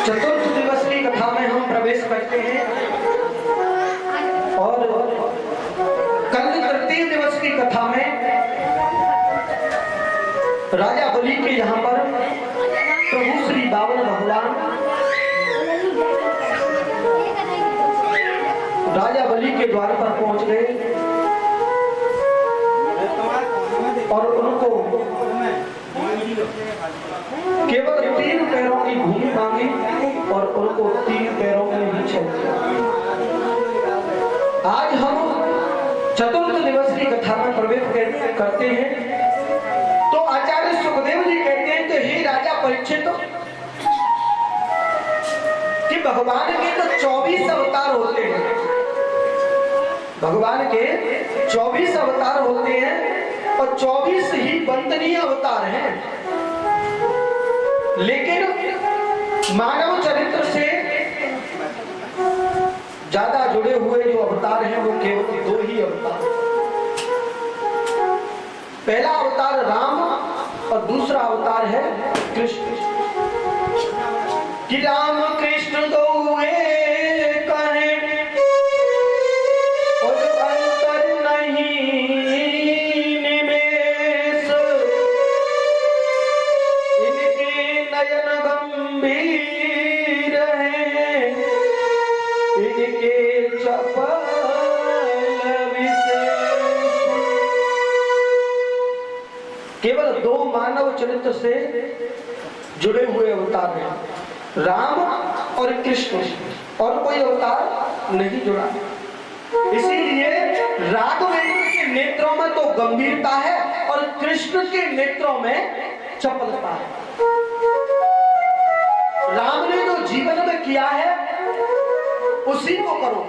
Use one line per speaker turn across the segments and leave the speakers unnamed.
चतुर्थ दिवस की कथा में हम प्रवेश करते हैं और कल तृतीय दिवस की कथा में राजा बलि के यहाँ पर प्रभु श्री बावन भगवान राजा बलि के द्वार पर पहुंच गए और उनको केवल 3 पैरों की भूमि मांगी और उनको 3 पैरों में ही चल दिया। आज हम चतुर्थ दिवस की कथा में प्रवेश करते हैं तो आचार्य सुखदेव जी कहते हैं कि हे राजा परीक्षित, कि भगवान के तो 24 अवतार होते हैं, भगवान के 24 अवतार होते हैं और 24 ही वंदनीय अवतार हैं, लेकिन मानव चरित्र से ज्यादा जुड़े हुए जो अवतार हैं वो केवल 2 ही अवतार। पहला अवतार राम और दूसरा अवतार है कृष्ण। कि राम कृष्ण दो एक हैं और अंतर नहीं निमेष, इनके नयन गंभीर हैं, इनके चपल विशेष। केवल 2 मानव चरित्र से जुड़े हुए अवतार हैं, राम और कृष्ण, और कोई अवतार नहीं जुड़ा। इसीलिए राघवेंद्र के नेत्रों में तो गंभीरता है और कृष्ण के नेत्रों में चपलता है। राम ने जो जीवन में किया है उसी को करो,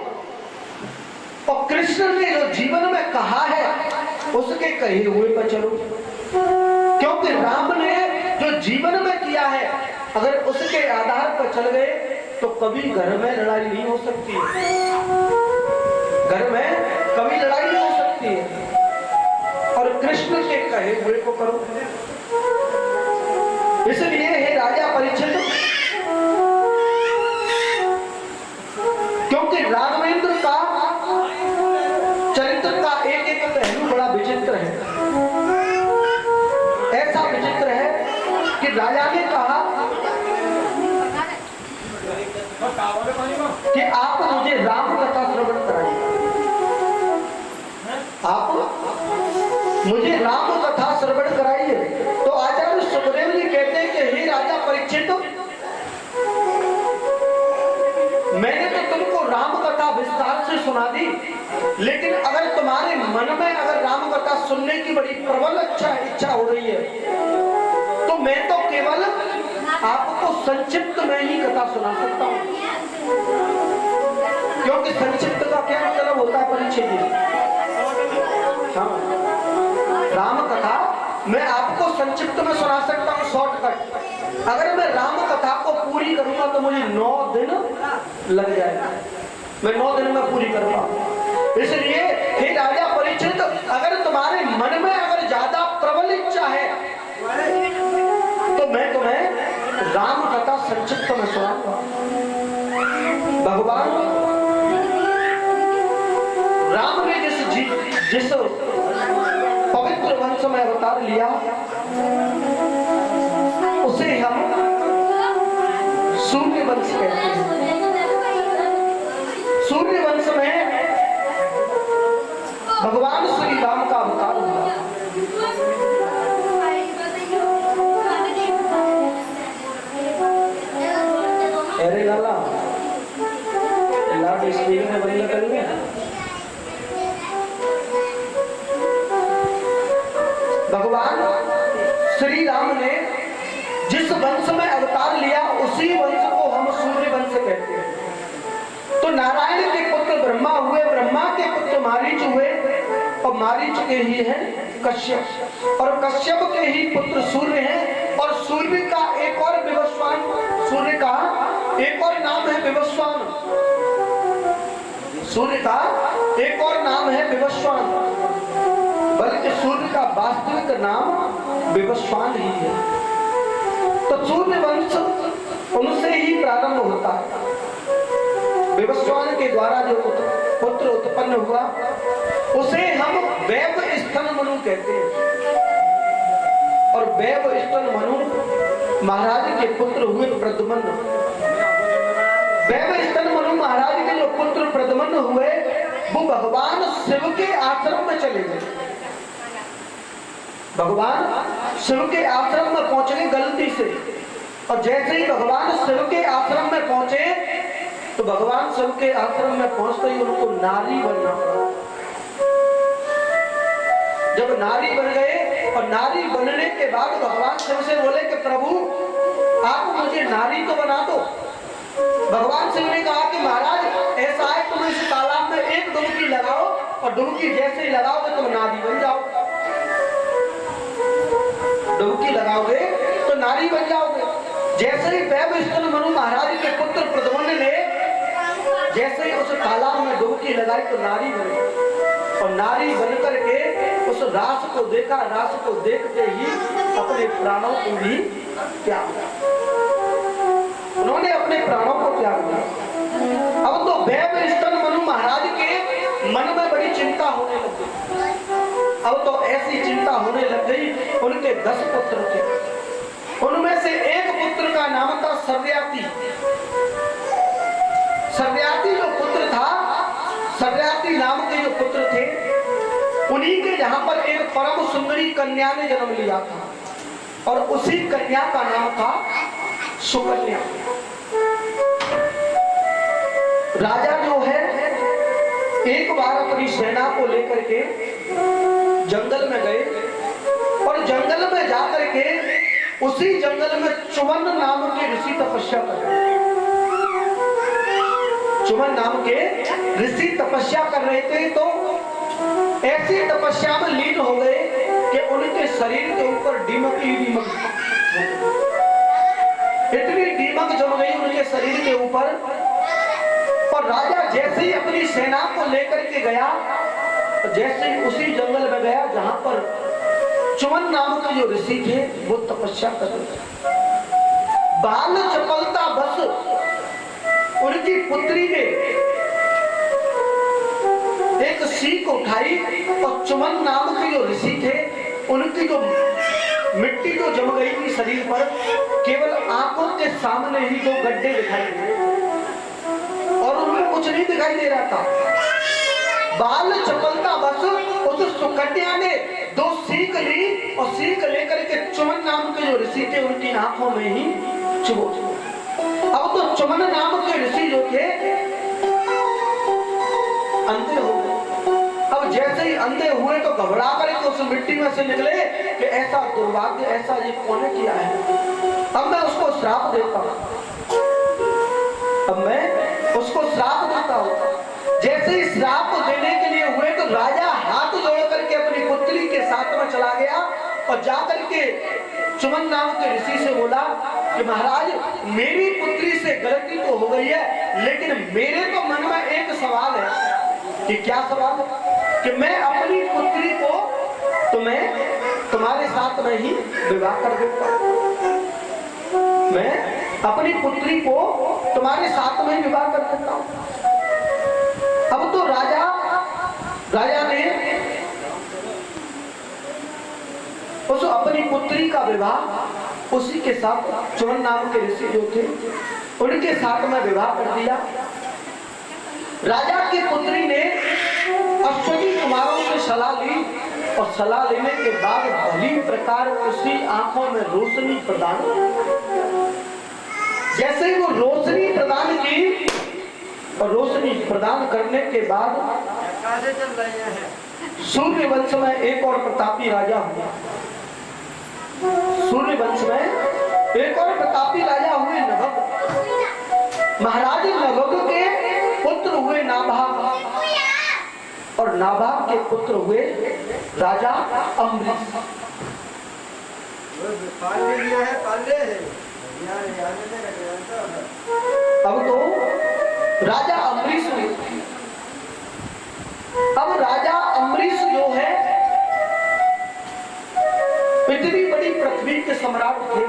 और कृष्ण ने जो जीवन में कहा है उसके कहे हुए पर चलो। क्योंकि राम ने जो जीवन में किया है अगर उसके आधार पर चल गए तो कभी घर में लड़ाई नहीं हो सकती है, घर में कभी लड़ाई नहीं हो सकती है, और कृष्ण के कहे हुए को करो। इसलिए हे राजा परीक्षित, क्योंकि राघवेंद्र का चरित्र का एक एक पहलू बड़ा विचित्र है। ऐसा विचित्र है कि राजा ने कहा कि आप मुझे राम कथा श्रवण कराइए, आप मुझे राम कथा श्रवण कराइए। तो आचार्य सुखदेव जी कहते हैं कि हे राजा परीक्षित, मैंने तो तुमको राम कथा विस्तार से सुना दी, लेकिन अगर तुम्हारे मन में अगर राम कथा सुनने की बड़ी प्रबल इच्छा हो रही है तो मैं तो केवल आपको संक्षिप्त में ही कथा सुना सकता हूँ। क्योंकि संक्षिप्त का क्या मतलब होता है परीक्षित जी? हाँ, राम कथा मैं आपको संक्षिप्त में सुना सकता हूँ, शॉर्टकट। अगर मैं राम कथा को पूरी करूंगा तो मुझे 9 दिन लग जाएगा, मैं 9 दिन में पूरी करूंगा। इसलिए हे राजा परीक्षित, अगर तुम्हारे मन में अगर ज्यादा प्रबल इच्छा है तो मैं तुम्हें राम कथा संक्षिप्त में सुनाऊंगा। भगवान राम ने जिस पवित्र वंश में अवतार लिया उसे हम सूर्य वंश कहते हैं। सूर्य वंश में भगवान श्री राम का अवतार हुआ। अरे लाला लाउड स्पीकर में बंद कर लिया। भगवान श्री राम ने जिस वंश में अवतार लिया उसी वंश को हम सूर्य वंश कहते हैं। तो नारायण के पुत्र ब्रह्मा हुए, ब्रह्मा के पुत्र मारीच हुए, और मारीच के ही है कश्यप, और कश्यप के ही पुत्र सूर्य हैं, और सूर्य का एक और विवस्वान, सूर्य का एक और नाम है विवस्वान, सूर्य का एक और नाम है विवस्वान, बल्कि सूर्य का वास्तविक नाम विवस्वान ही है। तो सूर्य वंश उनसे ही प्रारंभ प्रारंभ होता है। विवस्वान के द्वारा जो पुत्र उत्पन्न हुआ उसे हम वैव स्तन मनु कहते हैं। और वैव स्तन मनु महाराज के पुत्र हुए प्रद्युम्न। वैव स्तन मनु महाराज के जो पुत्र प्रद्युम्न हुए वो भगवान शिव के आश्रम में चले गए। भगवान शिव के आश्रम में पहुंच गए गलती से, और जैसे ही भगवान शिव के आश्रम में पहुंचे तो भगवान शिव के आश्रम में पहुंचते ही उनको नारी बनना पड़ा। जब नारी बन गए और नारी बनने के बाद भगवान शिव से बोले कि प्रभु आप मुझे नारी तो बना दो। भगवान शिव ने कहा कि महाराज ऐसा है तुम इस तालाब में एक डुबकी लगाओ और डुबकी जैसे ही लगाओगे तुम नारी बन जाओ। डुबकी लगाओगे तो नारी बन जाओगे। जैसे ही वैव स्तन मनु महाराज के पुत्र प्रद्युम्न ने जैसे ही उस तालाब में डुबकी लगाई तो नारी बनी, और नारी बनकर के उस रास को देखा। रास को देखते ही अपने प्राणों को भी त्याग दिया। उन्होंने अपने प्राणों को त्याग दिया। अब तो वैव स्तन मनु महाराज के मन में बड़ी चिंता होने लगी। अब तो ऐसी चिंता होने लग गई। उनके 10 पुत्र थे, उनमें से एक पुत्र का नाम था सर्याती। सर्याती जो पुत्र था, सर्याती नाम के जो पुत्र थे, उन्हीं के यहाँ पर एक परम सुंदरी कन्या ने जन्म लिया था, और उसी कन्या का नाम था सुकन्या। राजा जो है एक बार अपनी सेना को लेकर के जंगल में गए, और जंगल में जाकर के उसी जंगल में चुमन नाम के ऋषि तपस्या कर रहे थे। चुमन नाम के ऋषि तपस्या कर रहे थे, तो ऐसी तपस्या में लीन हो गए कि उनके शरीर के ऊपर दीमक ही दीमक, इतनी दीमक जम गई उनके शरीर के ऊपर। और राजा जैसे ही अपनी सेना को लेकर के गया, जैसे ही उसी जंगल में गया जहां पर चुमन नाम के जो ऋषि थे वो तपस्या कर रहे थे। बाल चपलता बस उनकी पुत्री ने एक सीख उठाई, और चुमन नाम के जो ऋषि थे उनकी जो मिट्टी जो जम गई थी शरीर पर, केवल आंखों के सामने ही 2 गड्ढे दिखाई दे, और उनमें कुछ नहीं दिखाई दे रहा था। बाल चपलता बस उस सुकन्या ने 2 सीख ली, और सीख लेकर के चुमन नाम के जो ऋषि थे उनकी आंखों में ही चुभो दिया। अब तो चुमन नाम के ऋषि जो थे अंधे हो गए। अब जैसे ही अंधे हुए तो घबरा करके उस मिट्टी में से निकले कि ऐसा दुर्भाग्य, ऐसा ये कौन किया है। अब मैं उसको श्राप देता हूं, अब मैं उसको श्राप देता हूं। जैसे ही श्राप देने के लिए हुए तो राजा हाथ जोड़ करके अपनी पुत्री के साथ में चला गया, और जाकर के चुमन नाम के ऋषि से बोला कि महाराज मेरी पुत्री से गलती तो हो गई है, लेकिन मेरे तो मन में एक सवाल है। कि क्या सवाल है? कि मैं अपनी पुत्री को तुम्हारे साथ में ही विवाह कर देता हूं। मैं अपनी पुत्री को तुम्हारे साथ में ही विवाह कर देता हूं। अब तो राजा ने उस अपनी पुत्री का विवाह उसी के साथ चुमन नाम के ऋषि जो थे उनके साथ में विवाह कर दिया। राजा की पुत्री ने अश्वनी कुमारों से सलाह ली, और सलाह लेने के बाद भली प्रकार उसी आंखों में रोशनी प्रदान, जैसे ही वो रोशनी प्रदान की, और रोशनी प्रदान करने के बाद सूर्य वंश में एक और प्रतापी राजा हुआ। सूर्य वंश में एक और प्रतापी राजा हुए नभग। महाराज नभग के पुत्र हुए नाभाग, और नाभाग के पुत्र हुए राजा अम्बरीश। अब तो राजा अम्बरीश हुए। अब राजा अम्बरीश जो है इतनी बड़ी पृथ्वी के सम्राट थे,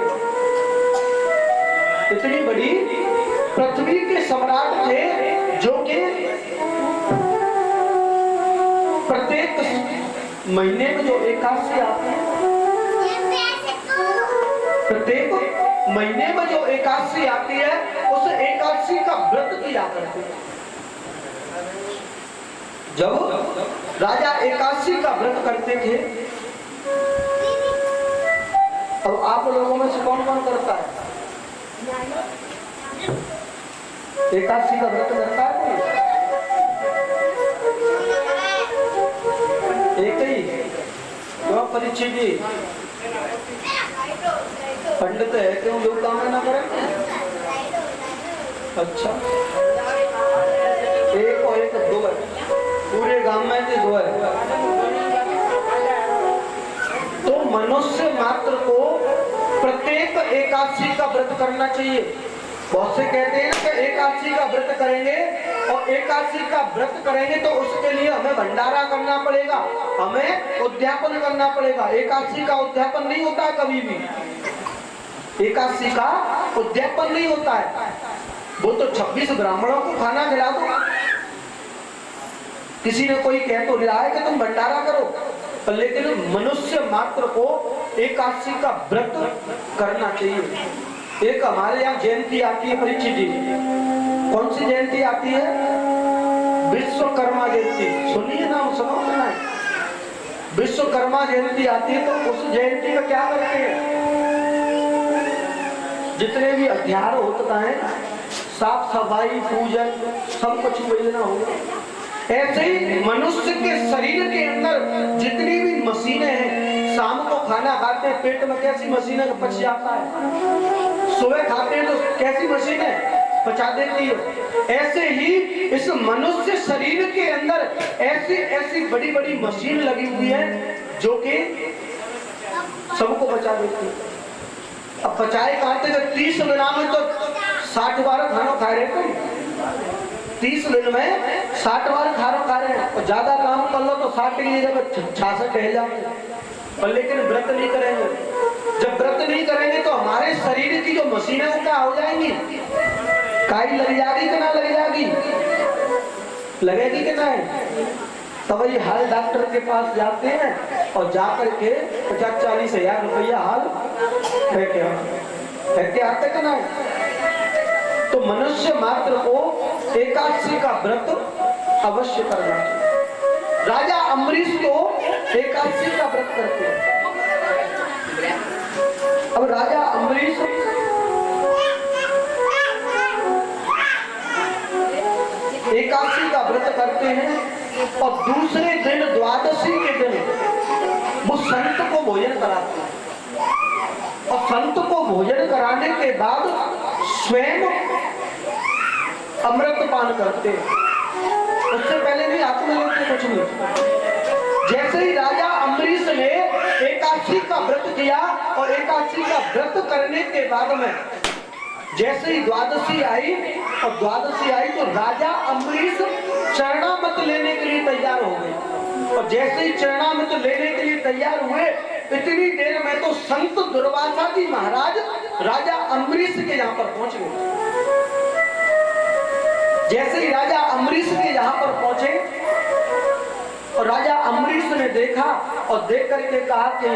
इतनी बड़ी पृथ्वी के सम्राट थे, जो कि प्रत्येक महीने में जो एकादशी आती है, प्रत्येक महीने में जो एकादशी आती है, उस एकादशी का व्रत किया करते हैं। जब राजा एकादशी का व्रत करते थे, अब आप लोगों में से कौन कौन करता है? एकादशी का व्रत करता है कोई? एक ही क्यों? परीक्षित जी पंडित है, क्यों लोग काम ना करें? अच्छा, एक और एक दो है, पूरे गांव में से दो है। तो मनुष्य मात्र को प्रत्येक एकादशी का व्रत करना चाहिए। बहुत से कहते हैं कि एकादशी का व्रत करेंगे, और एकादशी का व्रत करेंगे तो उसके लिए हमें भंडारा करना पड़ेगा, हमें उद्यापन करना पड़ेगा। एकादशी का उद्यापन नहीं होता है कभी भी, एकादशी का उद्यापन नहीं होता है। वो तो 26 ब्राह्मणों को खाना खिला दो। किसी ने कोई कह तो रहा है कि तुम भंडारा करो, पर लेकिन मनुष्य मात्र को एकादशी का व्रत करना चाहिए। एक हमारे यहाँ जयंती आती है परीक्षित जी, कौन सी जयंती आती है? विश्वकर्मा जयंती। सुनिए नाम, सुनो ना, विश्वकर्मा जयंती आती है। तो उस जयंती में क्या करते हैं? जितने भी अध्यार होता है, साफ सफाई, पूजन, सब कुछ मिलना होगा। ऐसे ही मनुष्य के शरीर के अंदर जितनी भी मशीनें हैं, शाम को खाना खाते हैं, पेट में कैसी मशीनें पच जाता है, सुबह खाते हैं तो कैसी मशीनें पचा देती है। ऐसे ही इस मनुष्य शरीर के अंदर ऐसी ऐसी बड़ी बड़ी मशीन लगी हुई है, जो कि सबको बचा देती है। अब पचाए खाते तो 30 दिन में तो 60 बार खाना खा रहे थे। 30 दिन में 60 बार खाना खा रहे हैं, और ज्यादा काम कर लो तो 60 की जगह 66 रह जाएंगे। और लेकिन व्रत नहीं करेंगे। जब व्रत नहीं करेंगे तो हमारे शरीर की जो मशीनें वो क्या हो जाएंगी? काई लग जाएगी कि ना लग जाएगी? लगेगी कि नहीं? तो वही हाल डॉक्टर के पास जाते हैं और जाकर के 50-40 हजार रुपया हाल फेंके आते कि नहीं? तो मनुष्य मात्र को एकादशी का व्रत अवश्य करना चाहिए। राजा अम्बरीश को एकादशी का व्रत करते हैं। अब राजा अम्बरीश एकादशी का व्रत करते हैं, और दूसरे दिन द्वादशी के दिन वो संत को भोजन कराते हैं, और संत को भोजन कराने के बाद स्वयं अमृत पान करते हैं। उससे पहले भी हाथ में लेते कुछ नहीं। जैसे ही राजा अम्बरीश ने एकादशी का व्रत किया, और एकादशी का व्रत करने के बाद में जैसे ही द्वादशी आई, और द्वादशी आई तो राजा अम्बरीश चरणामृत लेने के लिए तैयार हो गए। और जैसे ही चरणामृत लेने के लिए तैयार हुए, इतनी देर में तो संत दुर्वासा जी महाराज राजा अम्बरीश के यहाँ पर पहुंच गए। जैसे ही राजा अम्बरीश के यहाँ पर पहुंचे, और राजा अम्बरीश ने देखा और देख करके कहा कि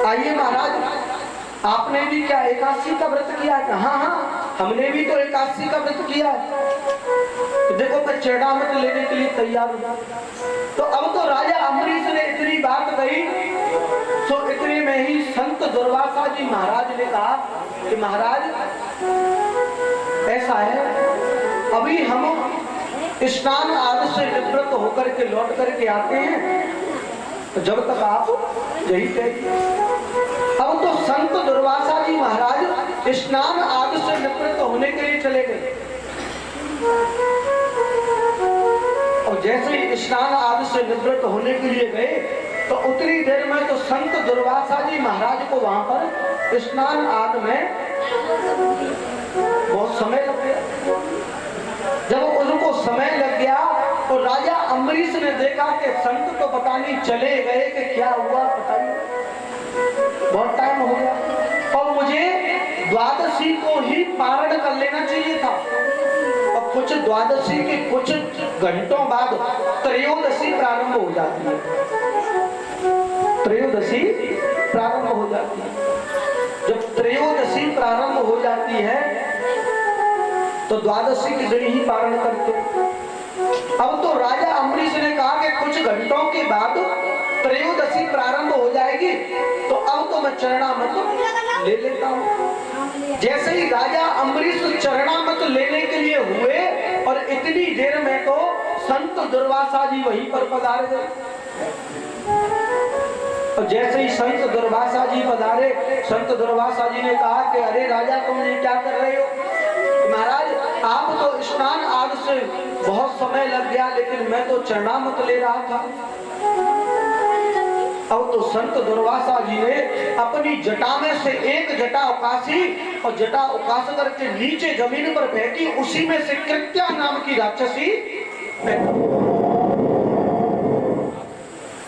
आइए महाराज, आपने भी क्या एकादशी का व्रत किया है? हाँ हाँ, हमने भी तो एकादशी का व्रत किया है। तो देखो मैं चरणामृत लेने के लिए तैयार हूँ। तो अब तो राजा अम्बरीश ने इतनी बात कही, तो इतने में ही संत दुर्वासा जी महाराज ने कहा कि महाराज ऐसा है, अभी हम स्नान आदि से निवृत्त होकर के लौट करके आते हैं, तो जब तक आप यही कहिए। अब तो संत दुर्वासा जी महाराज स्नान आदि से निवृत्त होने के लिए चले गए, और जैसे ही स्नान आदि से निवृत्त होने के लिए गए, तो उतनी देर में तो संत दुर्वासा जी महाराज को वहां पर स्नान आदि में बहुत समय लग गया। जब उनको समय लग गया, तो राजा अम्बरीश ने देखा कि संत तो पता नहीं चले गए कि क्या हुआ, पता नहीं, बहुत टाइम हो गया, और मुझे द्वादशी को ही पारण कर लेना चाहिए था, और कुछ द्वादशी के कुछ घंटों बाद त्रयोदशी प्रारंभ हो जाती है। त्रयोदशी प्रारंभ हो जाती है। जब त्रयोदशी प्रारंभ हो जाती है तो द्वादशी के दिन ही पारण करते। अब तो राजा अम्बरीश ने कहा कि कुछ घंटों के बाद त्रयोदशी प्रारंभ हो जाएगी, तो अब तो मैं चरणामृत ले लेता हूँ। जैसे ही राजा अम्बरीश चरणामृत लेने के लिए हुए और इतनी देर में तो संत दुर्वासा जी वहीं पर पधार गए। और जैसे ही संत दुर्वासा जी पधारे, संत दुर्वासा जी ने कहा कि अरे राजा, तुम ये क्या कर रहे हो? महाराज, आप तो स्नान आदि से बहुत समय लग गया, लेकिन मैं तो चरणामृत ले रहा था। अब तो संत दुर्वासा जी ने अपनी जटा में से एक जटा उकासी और जटा उकास करके नीचे जमीन पर फेंकी। उसी में से कृत्या नाम की राक्षसी,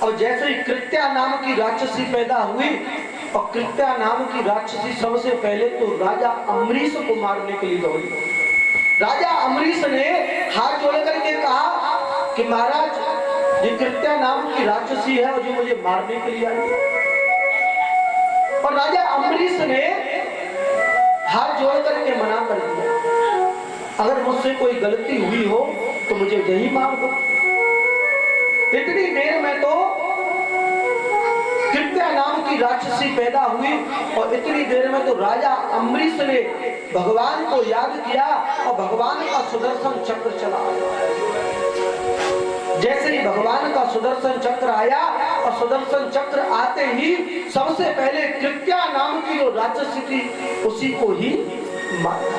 और जैसे ही कृत्या नाम की राक्षसी पैदा हुई, और कृत्या नाम की राक्षसी सबसे पहले तो राजा अम्बरीश को मारने के लिए दौड़ी। राजा अम्बरीश ने हाथ जोड़ करके कहा कि महाराज, ये कृत्या नाम की राक्षसी है और जो मुझे मारने के लिए आई। और राजा अम्बरीश ने हाथ जोड़ करके मना कर दिया, अगर मुझसे कोई गलती हुई हो तो मुझे यही मार दो। इतनी देर में तो कृत्या नाम की राक्षसी पैदा हुई, और इतनी देर में तो राजा अम्बरीश ने भगवान को याद किया और भगवान का सुदर्शन चक्र चला। जैसे ही भगवान का सुदर्शन चक्र आया, और सुदर्शन चक्र आते ही सबसे पहले कृत्या नाम की जो राक्षसी थी उसी को ही मारा।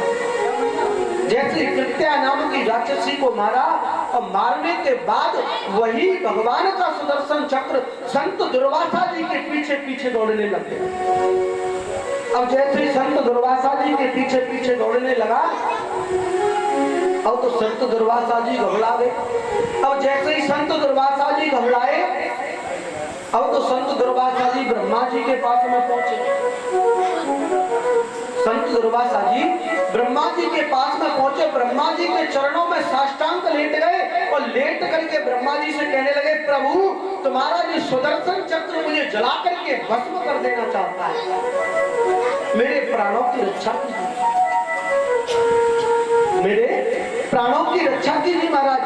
जैसे कृत्या नाम की राक्षसी को मारा, और मारने के बाद वही भगवान का सुदर्शन चक्र संत दुर्वासा जी के पीछे पीछे दौड़ने लगे। अब जैसे ही संत दुर्वासा जी के पीछे पीछे दौड़ने लगा, अब तो संत दुर्वासा जी घबरा गए। अब जैसे ही संत दुर्वासा जी घबराए, अब तो संत दुर्वासा जी ब्रह्मा जी के पास में पहुंचे। संत दुर्वासा जी ब्रह्मा जी के पास में पहुंचे, ब्रह्मा जी के चरणों में साष्टांग लेट गए, और लेट करके ब्रह्मा जी से कहने लगे, प्रभु, तुम्हारा ये सुदर्शन चक्र मुझे जला करके भस्म कर देना चाहता है, मेरे प्राणों की रक्षा कीजिए, मेरे प्राणों की रक्षा कीजिए महाराज।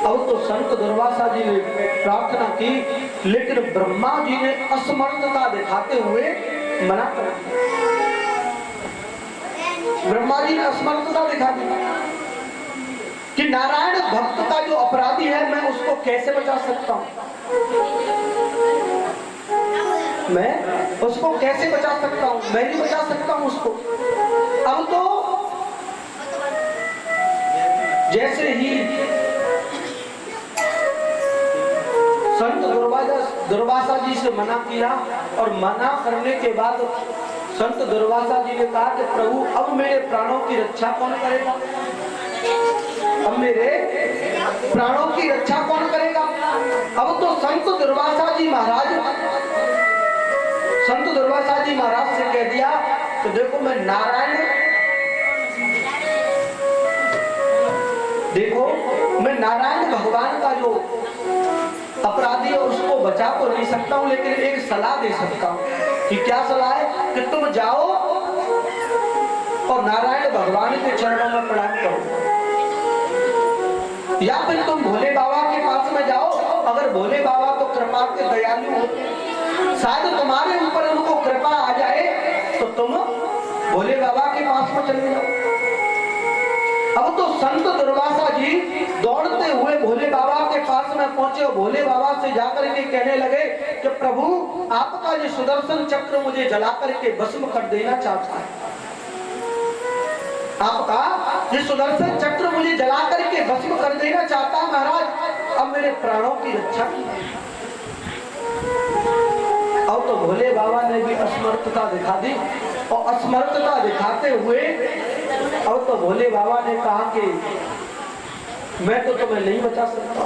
अब तो संत दुर्वासा जी ने प्रार्थना की, लेकिन ब्रह्मा जी ने असमर्थता दिखाते हुए मना कर दिया। ब्रह्मा जी ने असमर्थता दिखा दी कि नारायण भक्त का जो अपराधी है, मैं उसको कैसे बचा सकता हूं, मैं उसको कैसे बचा सकता हूं, मैं नहीं बचा सकता हूं उसको। अब तो जैसे ही संत दुर्वासा जी से मना किया, और मना करने के बाद संत दुर्वासा जी ने कहा कि प्रभु, अब मेरे प्राणों की रक्षा कौन करेगा, अब मेरे प्राणों की रक्षा कौन करेगा। अब तो संत दुर्वासा जी महाराज से कह दिया, तो देखो मैं नारायण भगवान का जो अपराधी है उसको बचा तो नहीं सकता हूं, लेकिन एक सलाह दे सकता हूं। कि क्या सलाह है? कि तुम जाओ और नारायण भगवान के चरणों में प्रणाम करो, या फिर तुम भोले बाबा के पास में जाओ। अगर भोले बाबा तो कृपा के दयालु होते, शायद तुम्हारे ऊपर उनको कृपा आ जाए तो तुम भोले बाबा के पास में चले जाओ। अब तो संत दुर्वासा जी दौड़ते हुए भोले बाबा के पास में पहुंचे, और भोले बाबा से जाकर के कहने लगे कि प्रभु, आपका ये सुदर्शन चक्र मुझे जला करके भस्म कर देना चाहता है, आपका ये सुदर्शन चक्र मुझे जला करके भस्म कर देना चाहता है महाराज, अब मेरे प्राणों की रक्षा कीजिए। अब तो भोले बाबा ने भी असमर्थता दिखा दी, और असमर्थता दिखाते हुए अब तो भोले बाबा ने कहा कि मैं तो तुम्हें नहीं बचा सकता।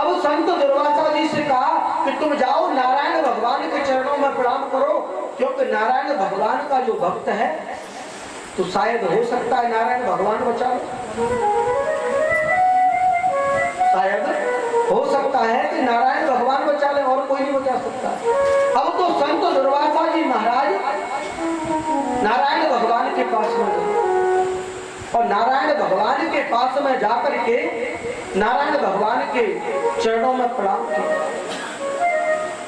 अब संत दुर्वासा जी से कहा कि तुम जाओ नारायण भगवान के चरणों में प्रणाम करो, क्योंकि नारायण भगवान का जो भक्त है तो शायद हो सकता है नारायण भगवान बचा लो, शायद हो सकता है कि नारायण भगवान बचा ले और कोई नहीं बचा सकता। अब तो संत दुर्वासा जी महाराज नारायण भगवान के पास में गए और नारायण भगवान के पास में जाकर के नारायण भगवान के चरणों में प्रणाम किया।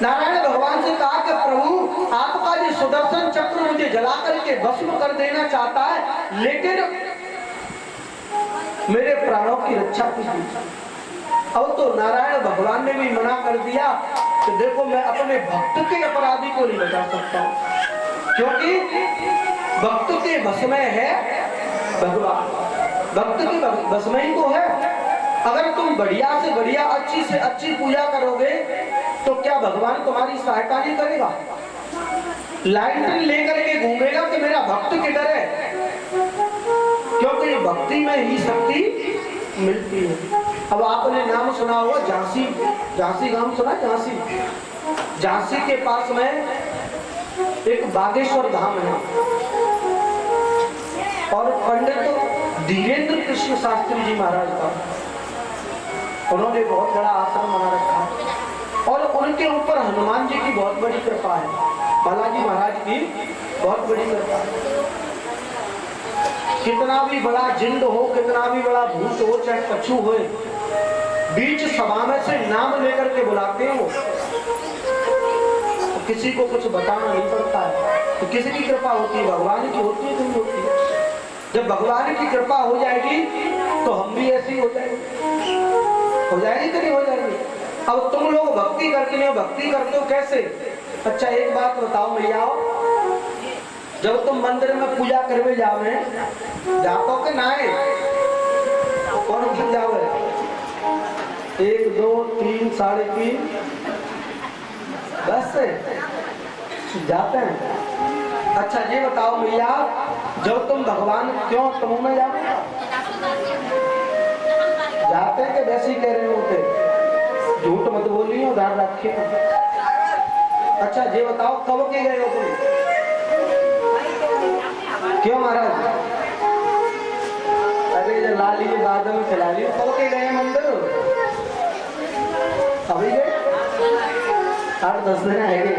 नारायण भगवान से कहा कि प्रभु आपका जो सुदर्शन चक्र मुझे जलाकर के भस्म कर देना चाहता है, लेकिन मेरे प्राणों की रक्षा कीजिए। अब तो नारायण भगवान ने भी मना कर दिया कि देखो मैं अपने भक्त के अपराधी को नहीं बचा सकता, क्योंकि भक्त के बस में है भगवान, भक्त के बस में ही तो है। अगर तुम बढ़िया से बढ़िया अच्छी से अच्छी पूजा करोगे तो क्या भगवान तुम्हारी सहायता नहीं करेगा? लाइट लेकर के घूमेगा कि मेरा भक्त किधर है, क्योंकि भक्ति में ही शक्ति मिलती है। अब आपने नाम सुना होगा झांसी, झांसी नाम सुना? झांसी, झांसी के पास में एक बागेश्वर धाम है और पंडित धीरेन्द्र कृष्ण शास्त्री जी महाराज का उन्होंने बहुत बड़ा आश्रम बना रखा और उनके ऊपर हनुमान जी की बहुत बड़ी कृपा है, बालाजी महाराज की बहुत बड़ी कृपा है। कितना भी बड़ा जिंद हो, कितना भी बड़ा भूत हो, चाहे कछु हो, बीच सभा में से नाम लेकर के बुलाते हो तो किसी को कुछ बताना नहीं पड़ता है। तो किसकी कृपा होती है? भगवान की होती है, नहीं होती है। जब भगवान की कृपा हो जाएगी तो हम भी ऐसे ही हो जाएंगे, हो जाएगी कि नहीं हो जाएगी? अब तुम लोग भक्ति करते हो, भक्ति करते हो कैसे? अच्छा एक बात बताओ भैया, जब तुम मंदिर में पूजा करने जाओगे जातो के नाए कौन उठ जाओगे? 1 2 3 साढ़े 3 10 से जाते हैं। अच्छा ये बताओ भैया, जब तुम भगवान क्यों तुम में जाओगे जाते हैं कि वैसे ही कह रहे होते? झूठ मत बोलिए, ध्यान रखिए। अच्छा ये बताओ कब के गए हो तुम? क्यों महाराज? अरे जो लाली के बाद में खिला ली, कब के गए मंदिर? अभी गए 8-10 दिन आएंगे,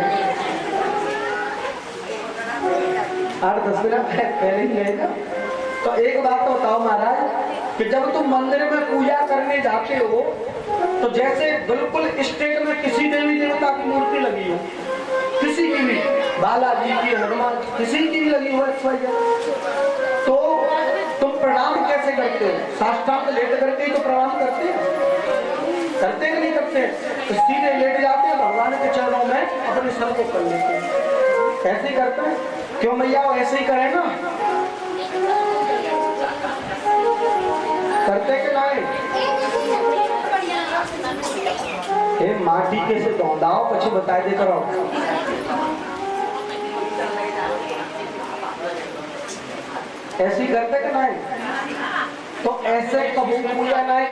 8-10 दिन पहले ही गए ना। तो एक बात तो बताओ महाराज कि जब तुम मंदिर में पूजा करने जाते हो तो जैसे बिल्कुल स्टेट में किसी देवी देवता की मूर्ति लगी हो, किसी की भी, बालाजी की, हनुमान, किसी की भी लगी हो, तो तुम प्रणाम कैसे करते हो? साष्टांग लेट करके ही तो प्रणाम करते हैं, करते कि नहीं करते? तो सीधे लेट जाते हैं, भगवान के चरणों में अपने सर को कर लेते हैं, ऐसे ही करते हैं। क्यों भैया ऐसे ही करें ना, करते कि नहीं? माटी के से दौड़ाओ पीछे बताए दे करो। ऐसी करते कि नहीं? तो ऐसे कबूल पूजा नहीं